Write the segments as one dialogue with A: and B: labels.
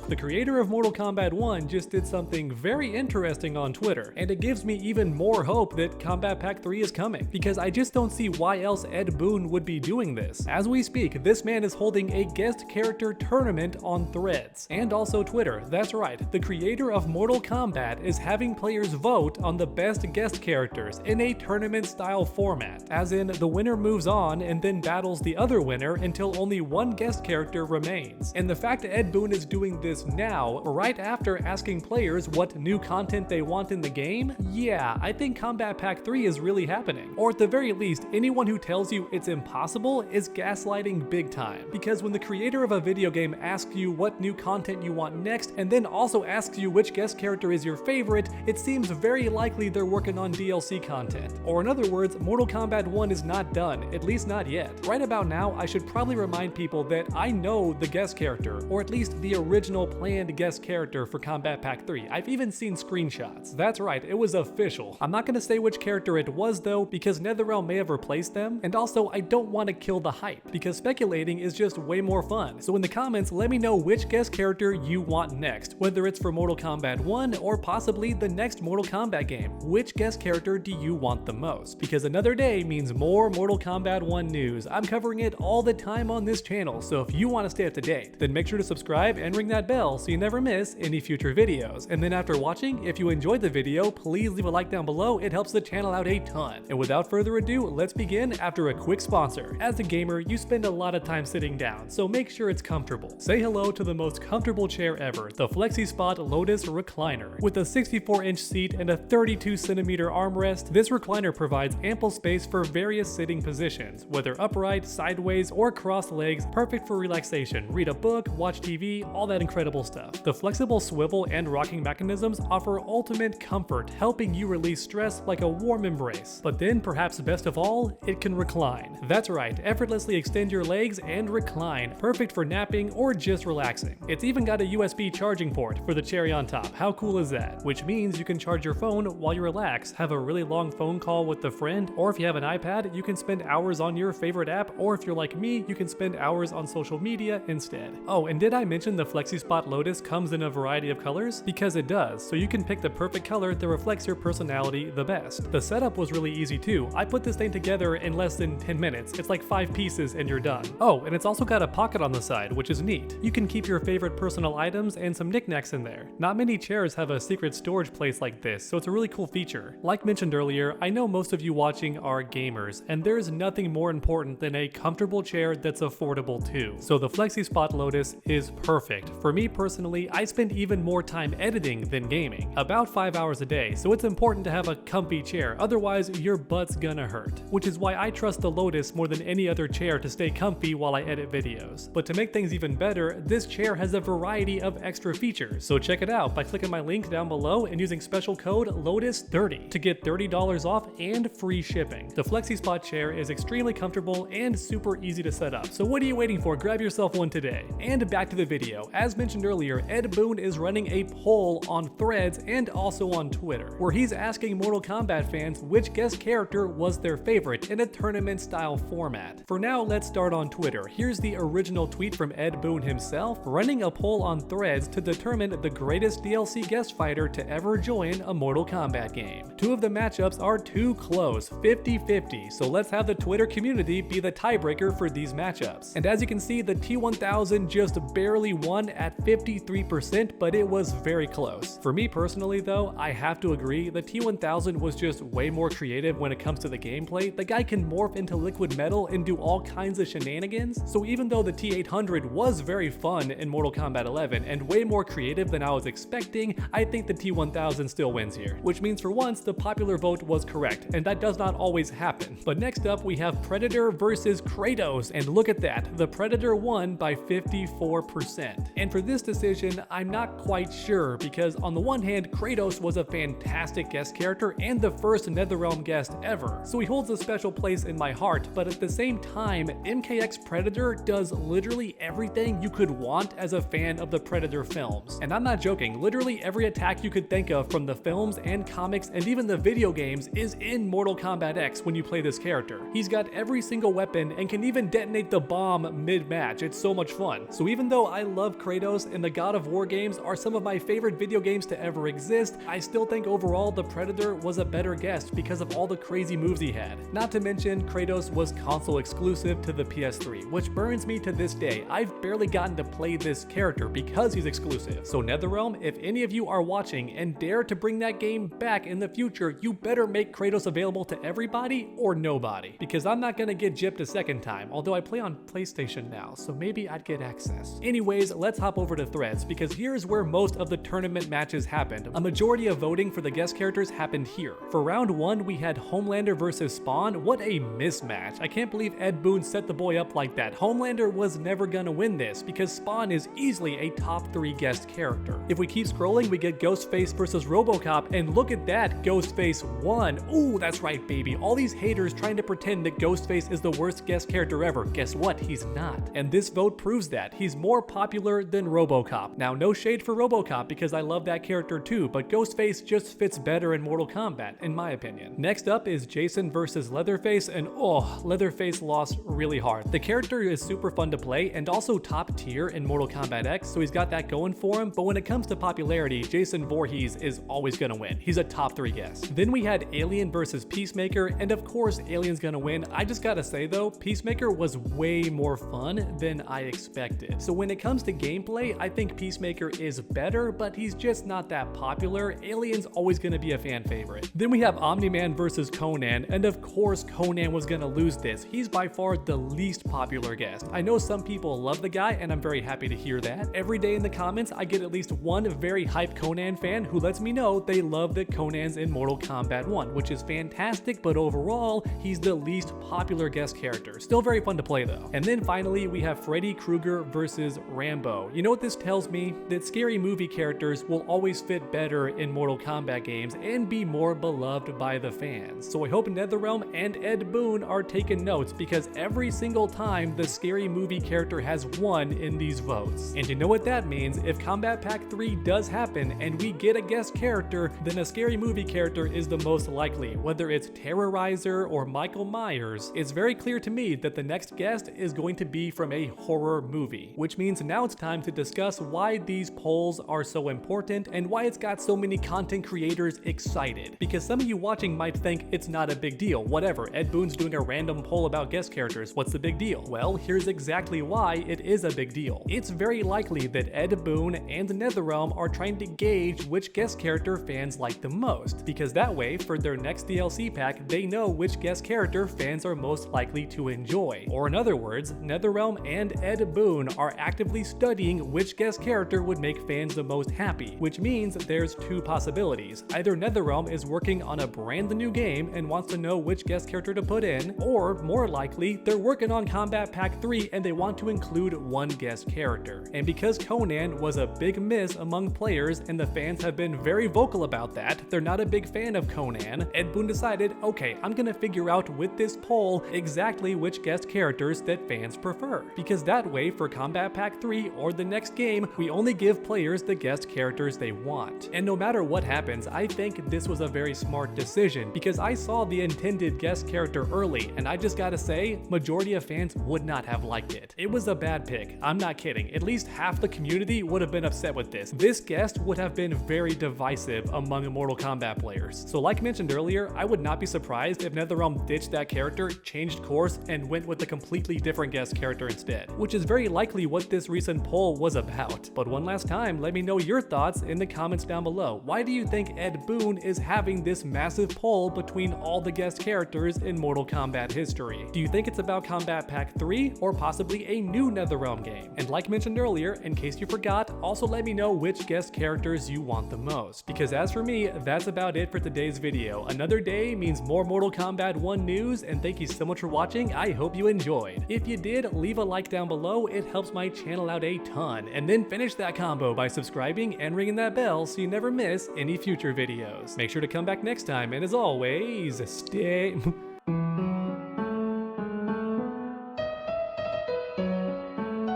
A: The creator of Mortal Kombat 1 just did something very interesting on Twitter, and it gives me even more hope that Kombat Pack 3 is coming, because I just don't see why else Ed Boon would be doing this. As we speak, this man is holding a guest character tournament on Threads, and also Twitter. That's right, the creator of Mortal Kombat is having players vote on the best guest characters in a tournament-style format, as in the winner moves on and then battles the other winner until only one guest character remains. And the fact that Ed Boon is doing this now, right after asking players what new content they want in the game, yeah, I think Kombat Pack 3 is really happening. Or at the very least, anyone who tells you it's impossible is gaslighting big time. Because when the creator of a video game asks you what new content you want next, and then also asks you which guest character is your favorite, it seems very likely they're working on DLC content. Or in other words, Mortal Kombat 1 is not done, at least not yet. Right about now, I should probably remind people that I know the guest character, or at least the original planned guest character for Kombat Pack 3. I've even seen screenshots. That's right, it was official. I'm not gonna say which character it was though, because NetherRealm may have replaced them, and also I don't want to kill the hype, because speculating is just way more fun. So in the comments, let me know which guest character you want next, whether it's for Mortal Kombat 1 or possibly the next Mortal Kombat game. Which guest character do you want the most? Because another day means more Mortal Kombat 1 news. I'm covering it all the time on this channel, so if you want to stay up to date, then make sure to subscribe and ring that bell so you never miss any future videos. And then after watching, if you enjoyed the video, please leave a like down below. It helps the channel out a ton. And without further ado, let's begin after a quick sponsor. As a gamer, you spend a lot of time sitting down, so make sure it's comfortable. Say hello to the most comfortable chair ever, the FlexiSpot Lotus Recliner. With a 64-inch seat and a 32-centimeter armrest, this recliner provides ample space for various sitting positions, whether upright, sideways, or crossed legs, perfect for relaxation, read a book, watch TV, all that incredible stuff. The flexible swivel and rocking mechanisms offer ultimate comfort, helping you release stress like a warm embrace. But then, perhaps best of all, it can recline. That's right, effortlessly extend your legs and recline, perfect for napping or just relaxing. It's even got a USB charging port for the cherry on top. How cool is that? Which means you can charge your phone while you relax, have a really long phone call with a friend, or if you have an iPad, you can spend hours on your favorite app, or if you're like me, you can spend hours on social media instead. Oh, and did I mention the FlexiSpot Lotus comes in a variety of colors? Because it does, so you can pick the perfect color that reflects your personality the best. The setup was really easy too. I put this thing together in less than 10 minutes. It's like 5 pieces and you're done. Oh, and it's also got a pocket on the side, which is neat. You can keep your favorite personal items and some knickknacks in there. Not many chairs have a secret storage place like this, so it's a really cool feature. Like mentioned earlier, I know most of you watching are gamers, and there's nothing more important than a comfortable chair that's affordable too. So the FlexiSpot Lotus is perfect. For me personally, I spend even more time editing than gaming, about 5 hours a day, so it's important to have a comfy chair, otherwise your butt's gonna hurt. Which is why I trust the Lotus more than any other chair to stay comfy while I edit videos. But to make things even better, this chair has a variety of extra features, so check it out by clicking my link down below and using special code LOTUS30 to get $30 off and free shipping. The FlexiSpot chair is extremely comfortable and super easy to set up, so what are you waiting for? Grab yourself one today. And back to the video. As mentioned earlier, Ed Boon is running a poll on Threads and also on Twitter, where he's asking Mortal Kombat fans which guest character was their favorite in a tournament-style format. For now, let's start on Twitter. Here's the original tweet from Ed Boon himself, running a poll on Threads to determine the greatest DLC guest fighter to ever join a Mortal Kombat game. Two of the matchups are too close, 50-50, so let's have the Twitter community be the tiebreaker for these matchups. And as you can see, the T1000 just barely won at 53%, but it was very close. For me personally though, I have to agree, the T1000 was just way more creative when it comes to the gameplay. The guy can morph into liquid metal and do all kinds of shenanigans, so even though the T800 was very fun in Mortal Kombat 11 and way more creative than I was expecting, I think the T1000 still wins here. Which means for once, the popular vote was correct, and that does not always happen. But next up, we have Predator versus Kratos, and look at that, the Predator won by 54%. And for this decision, I'm not quite sure, because on the one hand, Kratos was a fantastic guest character and the first NetherRealm guest ever, so he holds a special place in my heart, but at the same time, MKX Predator does literally everything you could want as a fan of the Predator films. And I'm not joking, literally every attack you could think of from the films and comics and even the video games is in Mortal Kombat X when you play this character. He's got every single weapon and can even detonate the bomb mid-match. It's so much fun. So even though I love Kratos, Kratos and the God of War games are some of my favorite video games to ever exist, I still think overall the Predator was a better guest because of all the crazy moves he had. Not to mention, Kratos was console exclusive to the PS3, which burns me to this day. I've barely gotten to play this character because he's exclusive. So NetherRealm, if any of you are watching and dare to bring that game back in the future, you better make Kratos available to everybody or nobody, because I'm not gonna get gypped a second time, although I play on PlayStation now, so maybe I'd get access. Anyways, let's hop over to Threads, because here's where most of the tournament matches happened. A majority of voting for the guest characters happened here. For round 1, we had Homelander versus Spawn. What a mismatch. I can't believe Ed Boon set the boy up like that. Homelander was never gonna win this, because Spawn is easily a top 3 guest character. If we keep scrolling, we get Ghostface versus RoboCop, and look at that, Ghostface won. Ooh, that's right, baby. All these haters trying to pretend that Ghostface is the worst guest character ever. Guess what? He's not. And this vote proves that. He's more popular than RoboCop. Now, no shade for RoboCop because I love that character too, but Ghostface just fits better in Mortal Kombat, in my opinion. Next up is Jason versus Leatherface, and oh, Leatherface lost really hard. The character is super fun to play and also top tier in Mortal Kombat X, so he's got that going for him, but when it comes to popularity, Jason Voorhees is always gonna win. He's a top 3 guest. Then we had Alien versus Peacemaker, and of course Alien's gonna win. I just gotta say though, Peacemaker was way more fun than I expected. So when it comes to gameplay, I think Peacemaker is better, but he's just not that popular. Alien's always gonna be a fan favorite. Then we have Omni-Man versus Conan, and of course Conan was gonna lose this. He's by far the least popular guest. I know some people love the guy, and I'm very happy to hear that. Every day in the comments, I get at least one very hyped Conan fan who lets me know they love that Conan's in Mortal Kombat 1, which is fantastic, but overall, he's the least popular guest character. Still very fun to play though. And then finally, we have Freddy Krueger versus Rambo. You know what this tells me? That scary movie characters will always fit better in Mortal Kombat games and be more beloved by the fans. So I hope NetherRealm and Ed Boon are taking notes, because every single time the scary movie character has won in these votes. And you know what that means? If Kombat Pack 3 does happen and we get a guest character, then a scary movie character is the most likely. Whether it's Terrorizer or Michael Myers, it's very clear to me that the next guest is going to be from a horror movie. Which means now it's time to discuss why these polls are so important and why it's got so many content creators excited. Because some of you watching might think it's not a big deal. Whatever, Ed Boon's doing a random poll about guest characters. What's the big deal? Well, here's exactly why it is a big deal. It's very likely that Ed Boon and NetherRealm are trying to gauge which guest character fans like the most, because that way, for their next DLC pack, they know which guest character fans are most likely to enjoy. Or in other words, NetherRealm and Ed Boon are actively studying which guest character would make fans the most happy, which means there's 2 possibilities. Either NetherRealm is working on a brand new game and wants to know which guest character to put in, or more likely, they're working on Kombat Pack 3 and they want to include one guest character. And because Conan was a big miss among players and the fans have been very vocal about that, they're not a big fan of Conan, Ed Boon decided, okay, I'm gonna figure out with this poll exactly which guest characters that fans prefer. Because that way, for Kombat Pack 3 or the next game, we only give players the guest characters they want. And no matter what happens, I think this was a very smart decision, because I saw the intended guest character early, and I just gotta say, majority of fans would not have liked it. It was a bad pick, I'm not kidding. At least half the community would have been upset with this. This guest would have been very divisive among Mortal Kombat players. So like mentioned earlier, I would not be surprised if NetherRealm ditched that character, changed course, and went with a completely different guest character instead, which is very likely what this recent poll was about. But one last time, let me know your thoughts in the comments down below. Why do you think Ed Boon is having this massive poll between all the guest characters in Mortal Kombat history? Do you think it's about Kombat Pack 3 or possibly a new NetherRealm game? And like mentioned earlier, in case you forgot, also let me know which guest characters you want the most. Because as for me, that's about it for today's video. Another day means more Mortal Kombat 1 news, and thank you so much for watching. I hope you enjoyed. If you did, leave a like down below. It helps my channel out a ton. And then finish that combo by subscribing and ringing that bell so you never miss any future videos. Make sure to come back next time, and as always, stay...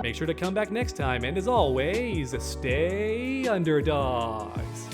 A: Make sure to come back next time, and as always, stay underdogs.